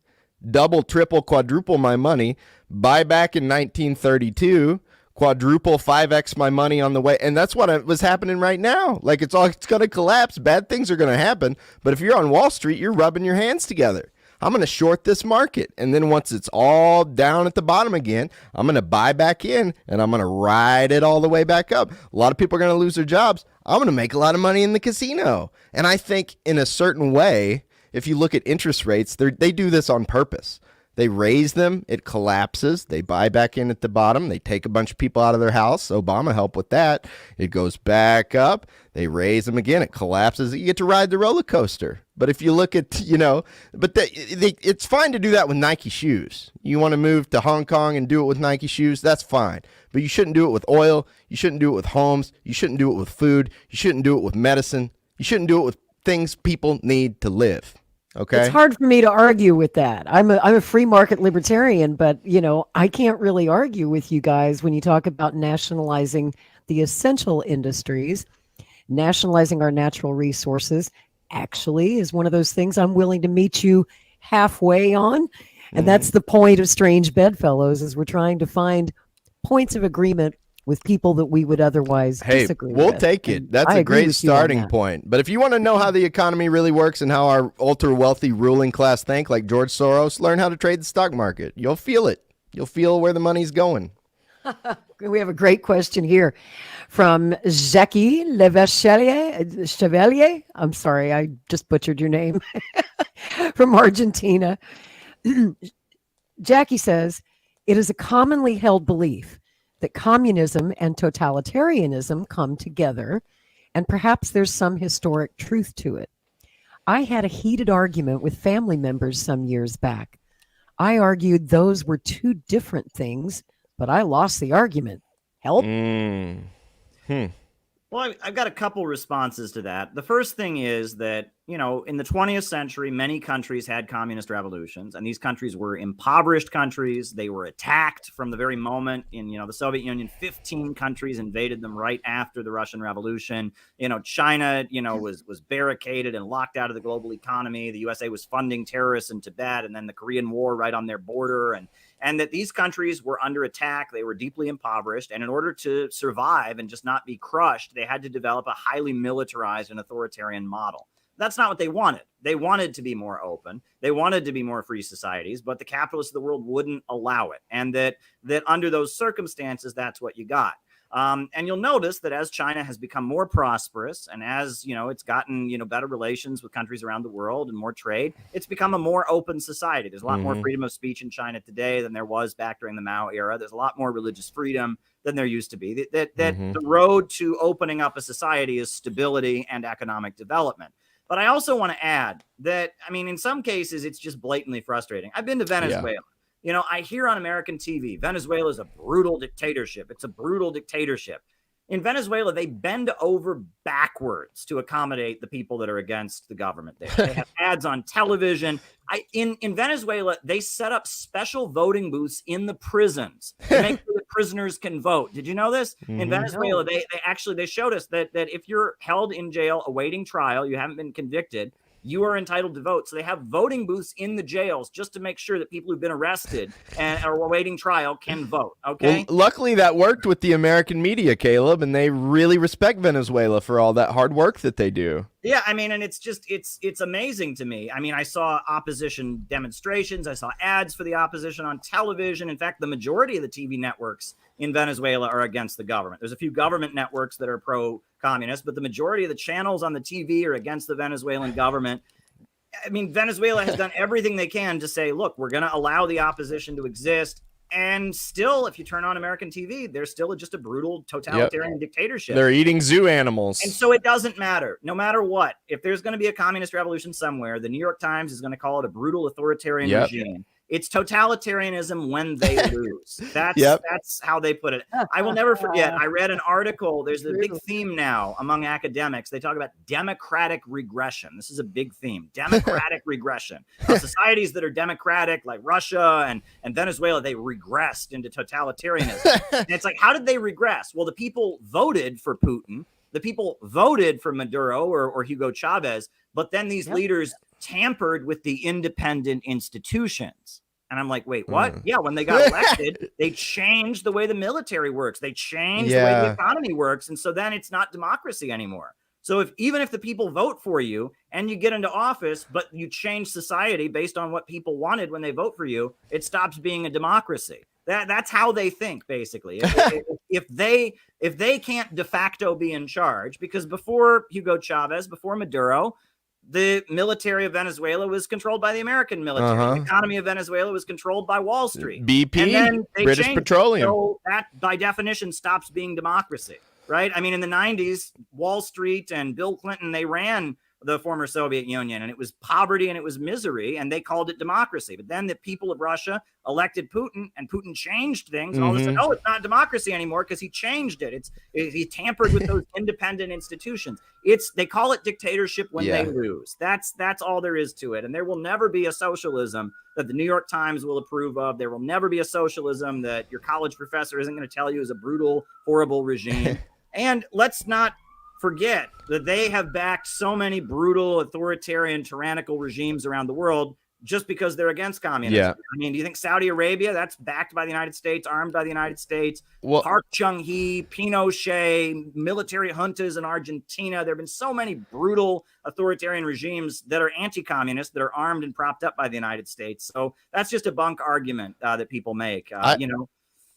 double, triple, quadruple my money, buy back in 1932, quadruple, 5x my money on the way. And that's what was happening right now. Like it's going to collapse. Bad things are going to happen. But if you're on Wall Street, you're rubbing your hands together. I'm going to short this market. And then once it's all down at the bottom again, I'm going to buy back in and I'm going to ride it all the way back up. A lot of people are going to lose their jobs. I'm going to make a lot of money in the casino. And I think in a certain way, if you look at interest rates, they do this on purpose. They raise them, it collapses, they buy back in at the bottom, they take a bunch of people out of their house. Obama helped with that. It goes back up, they raise them again, it collapses. You get to ride the roller coaster. But if you look at, it's fine to do that with Nike shoes. You want to move to Hong Kong and do it with Nike shoes, that's fine. But you shouldn't do it with oil, you shouldn't do it with homes, you shouldn't do it with food, you shouldn't do it with medicine, you shouldn't do it with things people need to live. Okay. It's hard for me to argue with that. I'm a free market libertarian, but I can't really argue with you guys when you talk about nationalizing the essential industries. Nationalizing our natural resources actually is one of those things I'm willing to meet you halfway on. And that's the point of Strange Bedfellows, is we're trying to find points of agreement with people that we would otherwise disagree with. We'll take it. That's a great starting point. But if you want to know how the economy really works and how our ultra-wealthy ruling class think, like George Soros, learn how to trade the stock market. You'll feel it. You'll feel where the money's going. We have a great question here from Jackie Chevalier. I'm sorry, I just butchered your name. From Argentina. Jackie says, it is a commonly held belief that communism and totalitarianism come together, and perhaps there's some historic truth to it. I had a heated argument with family members some years back. I argued those were two different things, but I lost the argument. Help? Well, I've got a couple responses to that. The first thing is that, in the 20th century, many countries had communist revolutions, and these countries were impoverished countries. They were attacked from the very moment in, the Soviet Union. 15 countries invaded them right after the Russian Revolution. China, was barricaded and locked out of the global economy. The USA was funding terrorists in Tibet, and then the Korean War right on their border. And that these countries were under attack. They were deeply impoverished. And in order to survive and just not be crushed, they had to develop a highly militarized and authoritarian model. That's not what they wanted. They wanted to be more open. They wanted to be more free societies, but the capitalists of the world wouldn't allow it. And that under those circumstances, that's what you got. And you'll notice that as China has become more prosperous and as, it's gotten, better relations with countries around the world and more trade, it's become a more open society. There's a lot more freedom of speech in China today than there was back during the Mao era. There's a lot more religious freedom than there used to be. That the road to opening up a society is stability and economic development. But I also want to add that, in some cases, it's just blatantly frustrating. I've been to Venezuela. Yeah. I hear on American TV, Venezuela is a brutal dictatorship. It's a brutal dictatorship. In Venezuela, they bend over backwards to accommodate the people that are against the government there. They have ads on television. In Venezuela, they set up special voting booths in the prisons to make sure that prisoners can vote. Did you know this? In Venezuela, they showed us that if you're held in jail awaiting trial, you haven't been convicted, you are entitled to vote. So they have voting booths in the jails just to make sure that people who've been arrested and are awaiting trial can vote. Okay. Well, luckily that worked with the American media, Caleb, and they really respect Venezuela for all that hard work that they do. Yeah, and it's amazing to me. I saw opposition demonstrations. I saw ads for the opposition on television. In fact, the majority of the TV networks in Venezuela are against the government. There's a few government networks that are pro-communist, but the majority of the channels on the TV are against the Venezuelan government. Venezuela has done everything they can to say, look, we're going to allow the opposition to exist. And still, if you turn on American TV, there's still just a brutal totalitarian dictatorship. They're eating zoo animals. And so it doesn't matter. No matter what, if there's going to be a communist revolution somewhere, the New York Times is going to call it a brutal authoritarian regime. It's totalitarianism when they lose. That's how they put it. I will never forget. I read an article. There's a big theme now among academics. They talk about democratic regression. This is a big theme. Democratic regression. Societies that are democratic, like Russia and Venezuela, they regressed into totalitarianism. And it's like, how did they regress? Well, the people voted for Putin. The people voted for Maduro or Hugo Chavez. But then these leaders tampered with the independent institutions. And I'm like, wait, what? Yeah, when they got elected, they changed the way the military works. They changed the way the economy works. And so then it's not democracy anymore. So even if the people vote for you and you get into office, but you change society based on what people wanted when they vote for you, it stops being a democracy. That's how they think, basically. If they can't de facto be in charge, because before Hugo Chavez, before Maduro, the military of Venezuela was controlled by the American military. The economy of Venezuela was controlled by Wall Street. BP, and then British Petroleum. So that, by definition, stops being democracy, right? In the 90s, Wall Street and Bill Clinton, they ran the former Soviet Union, and it was poverty and it was misery, and they called it democracy. But then the people of Russia elected Putin, and Putin changed things, and all of a sudden, it's not democracy anymore because he changed it. He tampered with those independent institutions. They call it dictatorship when they lose. That's all there is to it. And there will never be a socialism that the New York Times will approve of. There will never be a socialism that your college professor isn't going to tell you is a brutal, horrible regime. And let's not forget that they have backed so many brutal, authoritarian, tyrannical regimes around the world just because they're against communism. Do you think Saudi Arabia, that's backed by the United States, armed by the United States? Park Chung-hee, Pinochet, military juntas in Argentina. There have been so many brutal authoritarian regimes that are anti-communist, that are armed and propped up by the United States. So that's just a bunk argument that people make,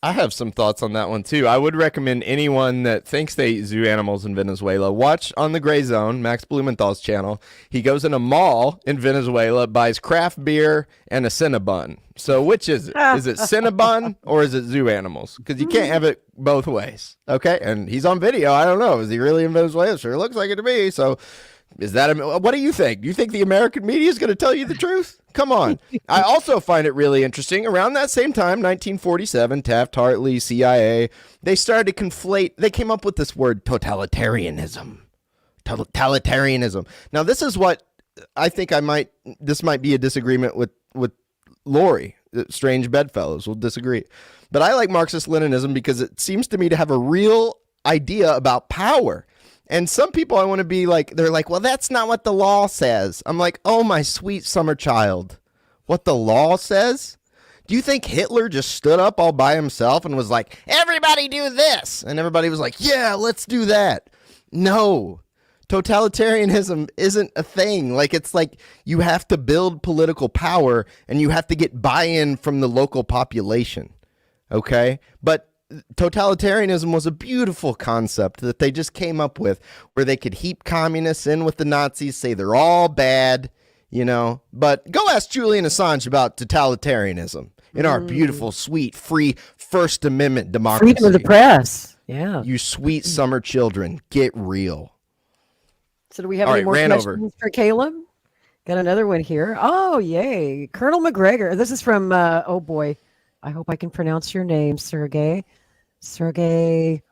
I have some thoughts on that one too. I would recommend anyone that thinks they eat zoo animals in Venezuela, watch On the Gray Zone, Max Blumenthal's channel. He goes in a mall in Venezuela, buys craft beer and a Cinnabon. So which is it? Is it Cinnabon or is it zoo animals? Because you can't have it both ways. Okay. And he's on video. I don't know. Is he really in Venezuela? Sure looks like it to me. So Is that what do you think? Do you think the American media is going to tell you the truth? Come on. I also find it really interesting. Around that same time, 1947, Taft-Hartley, CIA, they started to conflate. They came up with this word totalitarianism. Totalitarianism. Now, this is what I think this might be a disagreement with Lori. Strange Bedfellows will disagree. But I like Marxist-Leninism because it seems to me to have a real idea about power. And some people I want to be like, they're like, well, that's not what the law says. I'm like, oh, my sweet summer child. What the law says? Do you think Hitler just stood up all by himself and was like, everybody do this? And everybody was like, yeah, let's do that. No, totalitarianism isn't a thing. Like, it's like you have to build political power and you have to get buy-in from the local population. Okay? But totalitarianism was a beautiful concept that they just came up with where they could heap communists in with the Nazis, say they're all bad, you know. But go ask Julian Assange about totalitarianism in our beautiful, sweet, free First Amendment democracy. Freedom of the press. Yeah. You sweet summer children, get real. So do we have any more questions for Caleb? Got another one here. Oh, yay. Colonel McGregor. This is from, oh boy, I hope I can pronounce your name, Sergey. Sergey,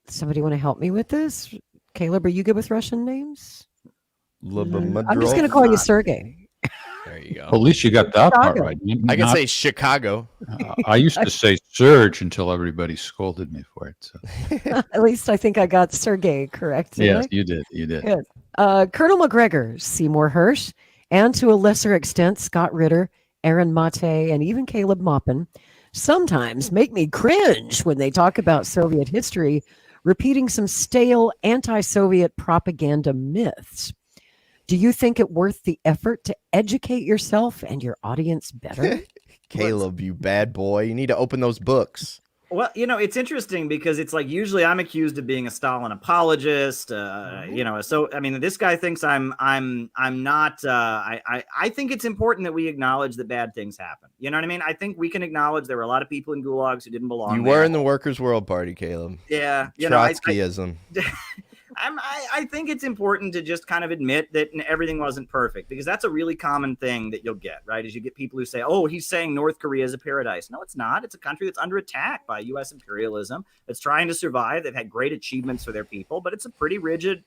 somebody want to help me with this? Caleb, are you good with Russian names? I'm just going to call you Sergey. There you go. Well, at least you got that part right. I can say Chicago. I used to say Serge until everybody scolded me for it. So. At least I think I got Sergey correct. Yes, you did. You did. Good. Colonel McGregor, Seymour Hersh, and to a lesser extent, Scott Ritter, Aaron Mate, and even Caleb Maupin sometimes make me cringe when they talk about Soviet history, repeating some stale anti-Soviet propaganda myths. Do you think it worth the effort to educate yourself and your audience better? Caleb, you bad boy. You need to open those books. Well, you know, it's interesting because it's like usually I'm accused of being a Stalin apologist. You know, so I mean, this guy thinks I'm not. I think it's important that we acknowledge that bad things happen. You know what I mean? I think we can acknowledge there were a lot of people in gulags who didn't belong. You were in the Workers' World Party, Caleb. Yeah, you Trotskyism. I think it's important to just kind of admit that everything wasn't perfect, because that's a really common thing that you'll get, right? Is you get people who say, oh, he's saying North Korea is a paradise. No, it's not. It's a country that's under attack by U.S. imperialism. It's trying to survive. They've had great achievements for their people, but it's a pretty rigid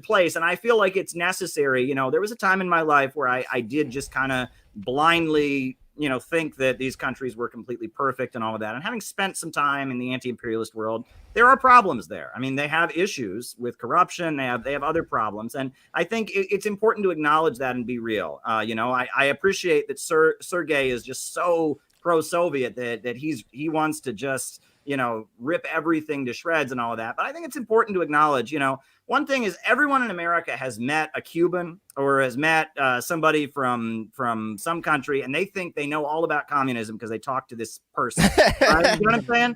place. And I feel like it's necessary. You know, there was a time in my life where I did just kind of blindly, you know, think that these countries were completely perfect and all of that. And having spent some time in the anti-imperialist world, there are problems there. I mean, they have issues with corruption. They have other problems. And I think it's important to acknowledge that and be real. You know, I appreciate that Sergey is just so pro-Soviet that he wants to just, you know, rip everything to shreds and all of that. But I think it's important to acknowledge, you know, one thing is everyone in America has met a Cuban or has met somebody from some country, and they think they know all about communism because they talk to this person. Right? You know what I'm saying?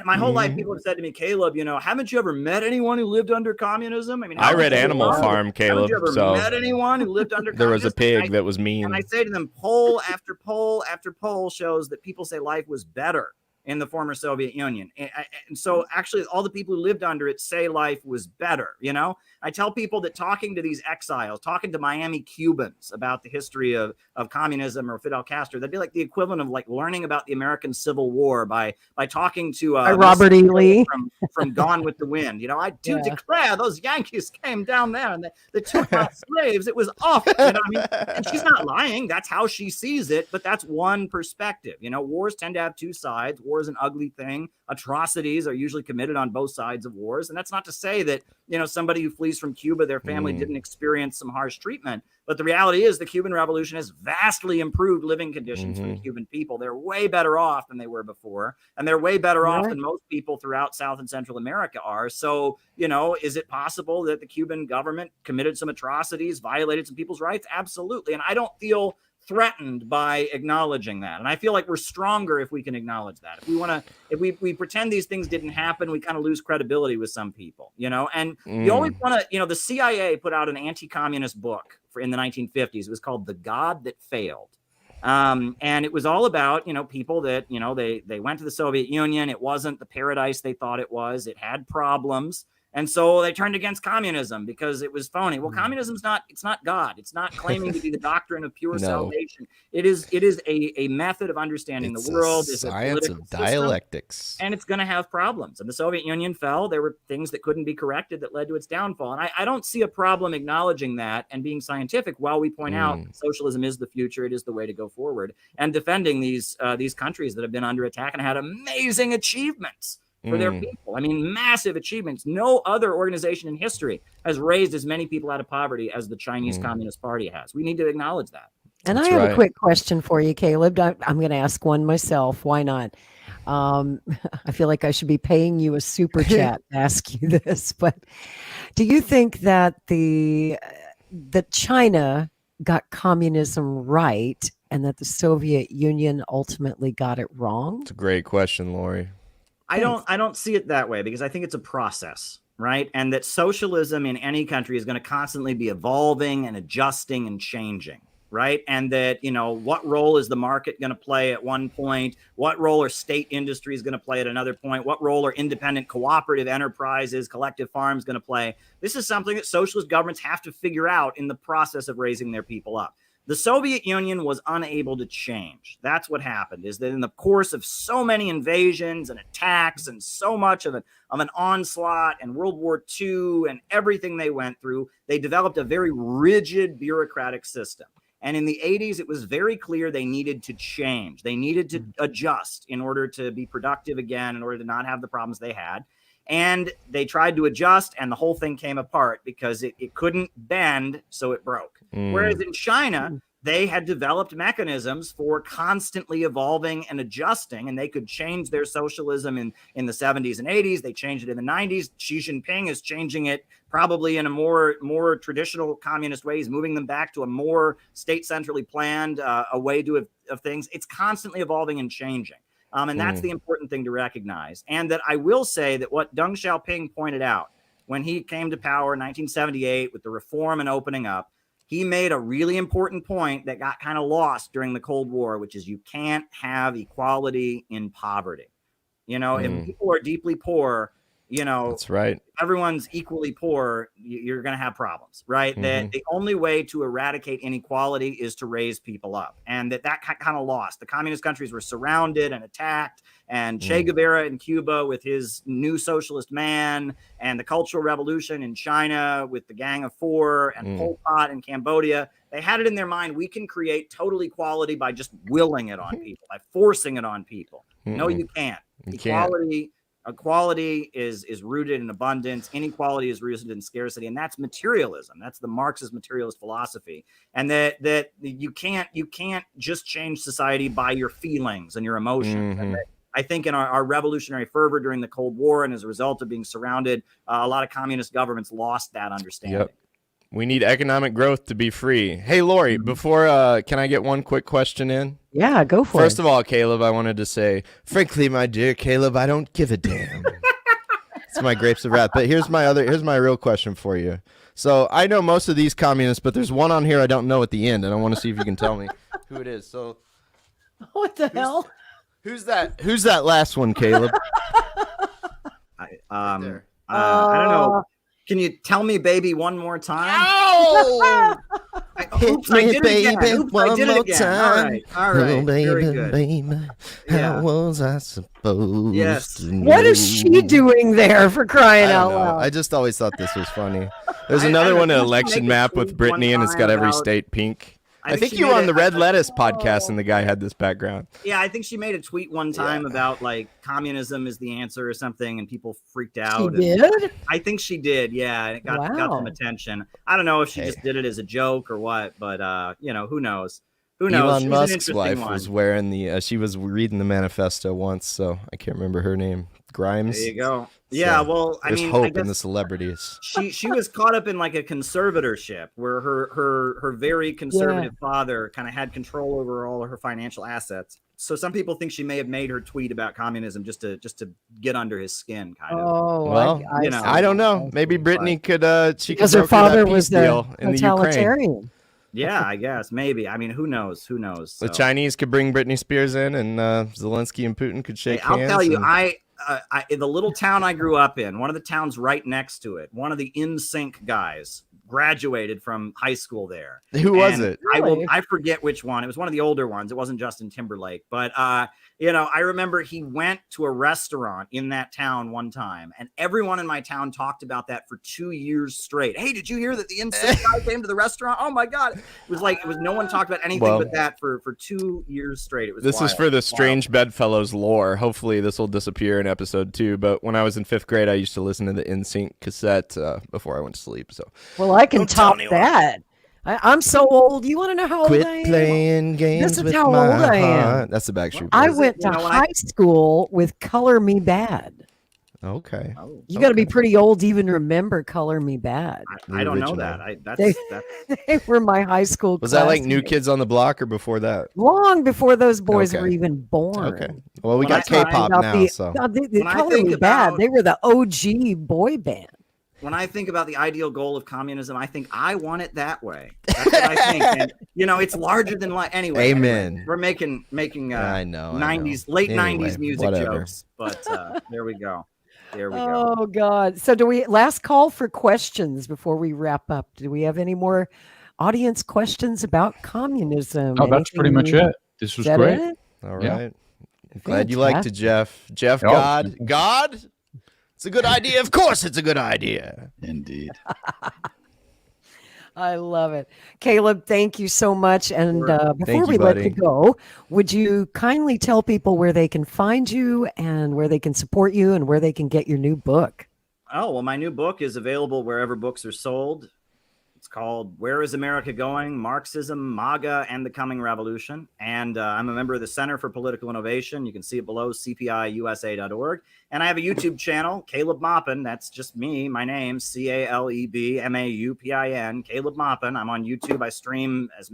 My whole life, people have said to me, Caleb, you know, haven't you ever met anyone who lived under communism? I mean, I read Animal Farm, Caleb. Haven't you ever met anyone who lived under there communism? There was a pig that was mean. And I say to them, poll after poll after poll shows that people say life was better in the former Soviet Union. And so actually all the people who lived under it say life was better. You know, I tell people that talking to these exiles, talking to Miami Cubans about the history of communism or Fidel Castro, that'd be like the equivalent of like learning about the American Civil War by talking to Robert E. Lee from Gone with the Wind. You know, I do declare those Yankees came down there and they took my slaves. It was awful. You know what I mean? And she's not lying. That's how she sees it. But that's one perspective. You know, wars tend to have two sides. War is an ugly thing. Atrocities are usually committed on both sides of wars. And that's not to say that, you know, somebody who flees from Cuba, their family didn't experience some harsh treatment. But the reality is the Cuban Revolution has vastly improved living conditions for the Cuban people. They're way better off than they were before. And they're way better off than most people throughout South and Central America are. So, you know, is it possible that the Cuban government committed some atrocities, violated some people's rights? Absolutely. And I don't feel threatened by acknowledging that. And I feel like we're stronger if we can acknowledge that. If we want to, if we pretend these things didn't happen, we kind of lose credibility with some people, you know, and you always want to, you know, the CIA put out an anti-communist book in the 1950s. It was called The God That Failed. And it was all about, you know, people that, you know, they went to the Soviet Union. It wasn't the paradise they thought it was. It had problems. And so they turned against communism because it was phony. Well, communism's it's not God. It's not claiming to be the doctrine of pure salvation. It is a method of understanding the world. It's a science of dialectics. And it's going to have problems. And the Soviet Union fell. There were things that couldn't be corrected that led to its downfall. And I don't see a problem acknowledging that and being scientific while we point out socialism is the future. It is the way to go forward. And defending these countries that have been under attack and had amazing achievements for their people. I mean, massive achievements. No other organization in history has raised as many people out of poverty as the Chinese Communist Party has. We need to acknowledge that. And I have a quick question for you, Caleb. I'm going to ask one myself. Why not? I feel like I should be paying you a super chat to ask you this, but do you think that that China got communism right and that the Soviet Union ultimately got it wrong? It's a great question, Lori. I don't see it that way because I think it's a process, right? And that socialism in any country is going to constantly be evolving and adjusting and changing, right? And that, what role is the market going to play at one point? What role are state industries going to play at another point? What role are independent cooperative enterprises, collective farms going to play? This is something that socialist governments have to figure out in the process of raising their people up. The Soviet Union was unable to change. That's what happened, is that in the course of so many invasions and attacks and so much of an onslaught and World War II and everything they went through, they developed a very rigid bureaucratic system. And in the 80s, it was very clear they needed to change. They needed to adjust in order to be productive again, in order to not have the problems they had. And they tried to adjust, and the whole thing came apart because it couldn't bend, so it broke. Whereas in China, they had developed mechanisms for constantly evolving and adjusting, and they could change their socialism in the 70s and 80s. They changed it in the 90s. Xi Jinping is changing it probably in a more traditional communist way. He's moving them back to a more state centrally planned a way of things. It's constantly evolving and changing. And that's the important thing to recognize. And that I will say that what Deng Xiaoping pointed out when he came to power in 1978 with the reform and opening up, he made a really important point that got kind of lost during the Cold War, which is you can't have equality in poverty. If people are deeply poor, that's right. If everyone's equally poor, you're going to have problems, right? That the only way to eradicate inequality is to raise people up, and that kind of lost. The communist countries were surrounded and attacked, and Che Guevara in Cuba with his new socialist man, and the Cultural Revolution in China with the Gang of Four, and Pol Pot in Cambodia. They had it in their mind, we can create total equality by just willing it on people, by forcing it on people. No, you can't. Equality is rooted in abundance. Inequality is rooted in scarcity, and that's materialism. That's the Marxist materialist philosophy. And that you can't just change society by your feelings and your emotions. And I think in our revolutionary fervor during the Cold War, and as a result of being surrounded, a lot of communist governments lost that understanding. Yep. We need economic growth to be free. Hey, Lori, before, can I get one quick question in? Yeah, go for it. First of all, Caleb, I wanted to say, frankly, my dear Caleb, I don't give a damn. It's my grapes of wrath. But here's my real question for you. So I know most of these communists, but there's one on here I don't know at the end, and I want to see if you can tell me who it is. So, what the hell? Who's that? Who's that last one, Caleb? I don't know. Can you tell me, baby, one more time? Oh! Oops, I did it again. One more time. All right. Oh, baby, Very good. baby, how was I supposed to know? What is she doing there, for crying out loud? I just always thought this was funny. There's another one, an election map with Brittany, and it's got every state pink. I think you were on the Red Lettuce podcast, and the guy had this background. Yeah, I think she made a tweet one time about like communism is the answer or something, and people freaked out. She did? I think she did. Yeah, and it got some attention. I don't know if she just did it as a joke or what, but who knows? Who knows? Elon Musk's wife was wearing the. She was reading the manifesto once, so I can't remember her name. Grimes. There you go. Yeah, well, there's hope in the celebrities. She was caught up in like a conservatorship where her very conservative father kind of had control over all of her financial assets. So some people think she may have made her tweet about communism just to get under his skin, kind of. Oh, well, I don't know. Maybe Brittany could. Because her father was the totalitarian. Yeah, I guess maybe. I mean, who knows? Who knows? The Chinese could bring Britney Spears in, and Zelensky and Putin could shake hands. I'll tell you, the little town I grew up in, one of the towns right next to it, one of the NSYNC guys graduated from high school there. Who was it? I forget which one. It was one of the older ones. It wasn't Justin Timberlake, but I remember he went to a restaurant in that town one time, and everyone in my town talked about that for 2 years straight. Hey, did you hear that the NSYNC guy came to the restaurant? Oh my God. It was no one talked about anything but that for 2 years straight. It was This wild. is for the strange Bedfellows lore. Hopefully this will disappear in episode 2, but when I was in 5th grade, I used to listen to the NSYNC cassette before I went to sleep. So well, I can top that. I'm so old. You want to know how old I am? Quit playing games This is with how my old I am. heart. That's the Backstreet Boys. I went to high school with Color Me Bad. Okay. You got to be pretty old to even remember Color Me Bad. I don't know that. They were my high school Was that like classmates. New Kids on the Block or before that? Long before those boys were Okay. even born. Okay. Well, we When got I K-pop About now, so. the When I Color think Me Bad, about- they were the OG boy band. When I think about the ideal goal of communism, I think I want it that way. That's what I think. And, it's larger than life. Anyway, Amen. we're making I know. 90s, late Anyway, 90s music whatever. jokes. But there we go. There we go. Oh God! So last call for questions before we wrap up? Do we have any more audience questions about communism? Oh, that's pretty much it. This was Is that great. it? All Yeah. right. Glad you liked it, Jeff. Jeff, God? It's a good idea. Of course it's a good idea. Indeed. I love it. Caleb, thank you so much. And before Thank you, we let buddy. you go, would you kindly tell people where they can find you and where they can support you and where they can get your new book? Oh, well, my new book is available wherever books are sold. It's called Where is America Going? Marxism, MAGA, and the Coming Revolution. And I'm a member of the Center for Political Innovation. You can see it below, cpiusa.org. And I have a YouTube channel, Caleb Maupin. That's just me, my name, CALEBMAUPIN, Caleb Maupin. I'm on YouTube. I stream as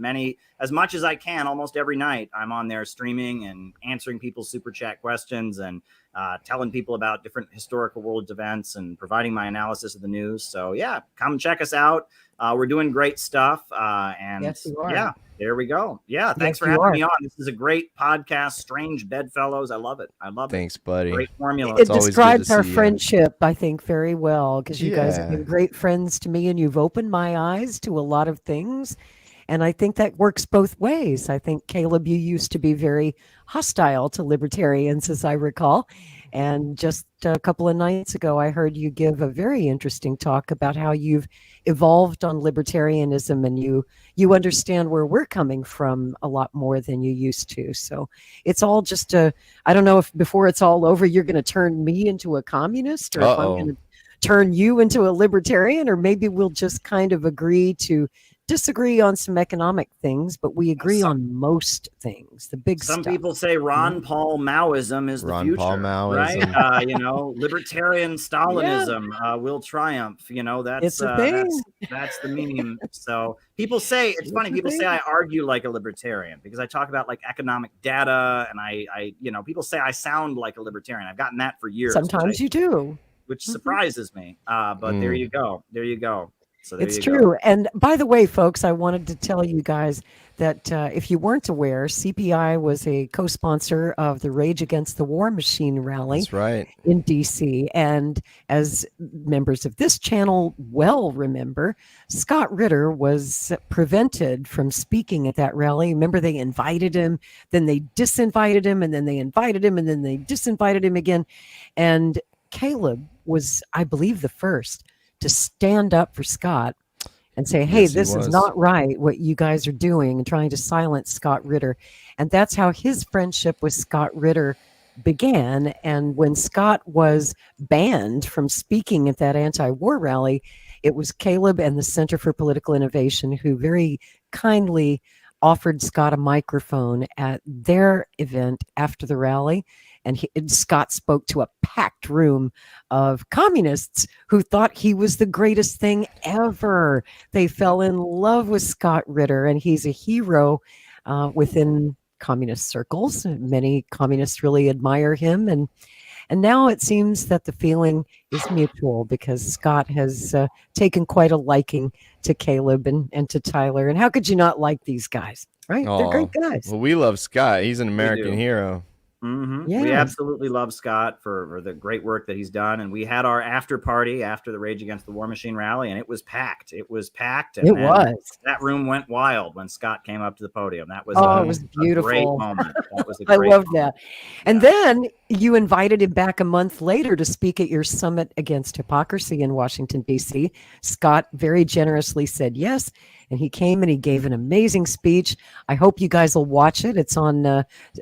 much as I can almost every night. I'm on there streaming and answering people's super chat questions and telling people about different historical world events and providing my analysis of the news. So yeah, come check us out. We're doing great stuff. And Yes, you are. yeah, there we go. Yeah. Thanks for having me on. This is a great podcast. Strange Bedfellows. I love it. Thanks, buddy. Great formula. It always good describes to our see you. friendship, I think, very well because you guys have Yeah. been great friends to me and you've opened my eyes to a lot of things. And I think that works both ways. I think, Caleb, you used to be very hostile to libertarians, as I recall. And just a couple of nights ago, I heard you give a very interesting talk about how you've evolved on libertarianism and you understand where we're coming from a lot more than you used to. So it's all just I don't know if before it's all over, you're going to turn me into a communist or if I'm going to turn you into a libertarian, or maybe we'll just kind of agree to disagree on some economic things, but we agree on most things, the big Some stuff. people say Ron Paul Maoism is the Ron future, Paul Maoism. right? Libertarian Stalinism will triumph. It's a thing. That's the meme. So people say it's funny. People say I argue like a libertarian because I talk about like economic data, and I people say I sound like a libertarian. I've gotten that for years. Sometimes you do. which surprises me. But there you go. There you go. So there It's you true. go. And by the way, folks, I wanted to tell you guys that if you weren't aware, CPI was a co-sponsor of the Rage Against the War Machine rally That's right. in DC. And as members of this channel well remember, Scott Ritter was prevented from speaking at that rally. Remember, they invited him, then they disinvited him, and then they invited him, and then they disinvited him again. And Caleb was, I believe, the first to stand up for Scott and say, hey, Yes, he this is was. not right what you guys are doing, and trying to silence Scott Ritter. And that's how his friendship with Scott Ritter began. And when Scott was banned from speaking at that anti-war rally, it was Caleb and the Center for Political Innovation who very kindly offered Scott a microphone at their event after the rally. And Scott spoke to a packed room of communists who thought he was the greatest thing ever. They fell in love with Scott Ritter, and he's a hero within communist circles. Many communists really admire him. And now it seems that the feeling is mutual because Scott has taken quite a liking to Caleb and to Tyler. And how could you not like these guys, right? They're great guys. Well, we love Scott. He's an American do. hero. We absolutely love Scott for the great work that he's done. And we had our after party after the Rage Against the War Machine rally, and it was packed. It was packed. And that room went wild when Scott came up to the podium. That was, it was beautiful. A great moment. That was a I great love moment. that. And then you invited him back a month later to speak at your Summit Against Hypocrisy in Washington, D.C. Scott very generously said yes. And he came and he gave an amazing speech. I hope you guys will watch it. It's on,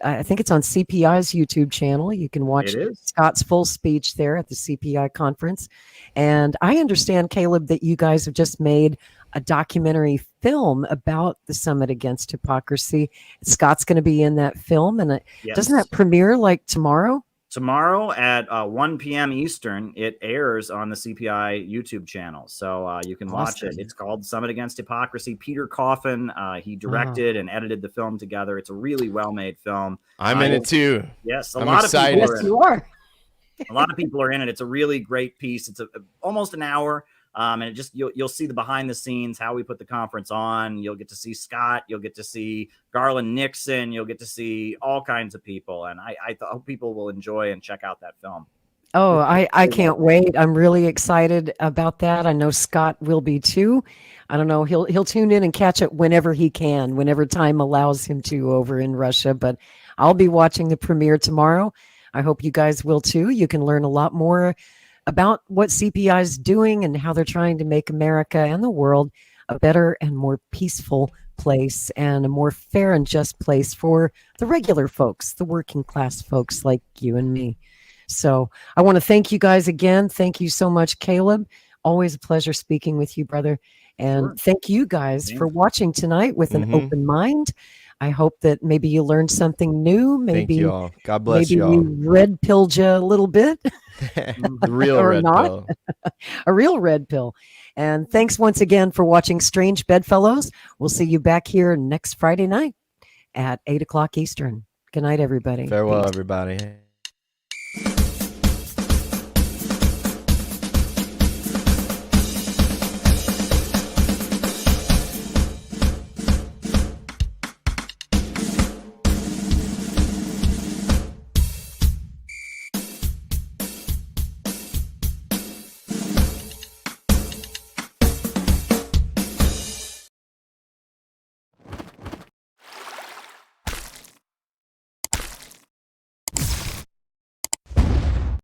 I think it's on CPI's YouTube channel. You can watch Scott's full speech there at the CPI conference. And I understand, Caleb, that you guys have just made a documentary film about the Summit Against Hypocrisy. Scott's going to be in that film. And doesn't that premiere like tomorrow? Tomorrow at 1 p.m. Eastern, it airs on the CPI YouTube channel. So you can watch it. It's called Summit Against Hypocrisy. Peter Coffin, he directed and edited the film together. It's a really well-made film. I'm in it too. Yes, I'm excited. Yes, you are. A lot of people are in it. It's a really great piece. It's almost an hour. And it just you'll see the behind the scenes, how we put the conference on. You'll get to see Scott. You'll get to see Garland Nixon. You'll get to see all kinds of people. And I hope people will enjoy and check out that film. Oh, I can't wait. I'm really excited about that. I know Scott will be too. I don't know. He'll tune in and catch it whenever he can, whenever time allows him to over in Russia. But I'll be watching the premiere tomorrow. I hope you guys will too. You can learn a lot more about what CPI is doing and how they're trying to make America and the world a better and more peaceful place and a more fair and just place for the regular folks, the working class folks like you and me. So I want to thank you guys again. Thank you so much, Caleb. Always a pleasure speaking with you, brother. And thank you guys for watching tonight with an open mind. I hope that maybe you learned something new. Maybe thank you all. God bless you all. Maybe you red pilled you a little bit. The real red pill. A real red pill. And thanks once again for watching Strange Bedfellows. We'll see you back here next Friday night at 8 o'clock Eastern. Good night, everybody. Farewell, everybody.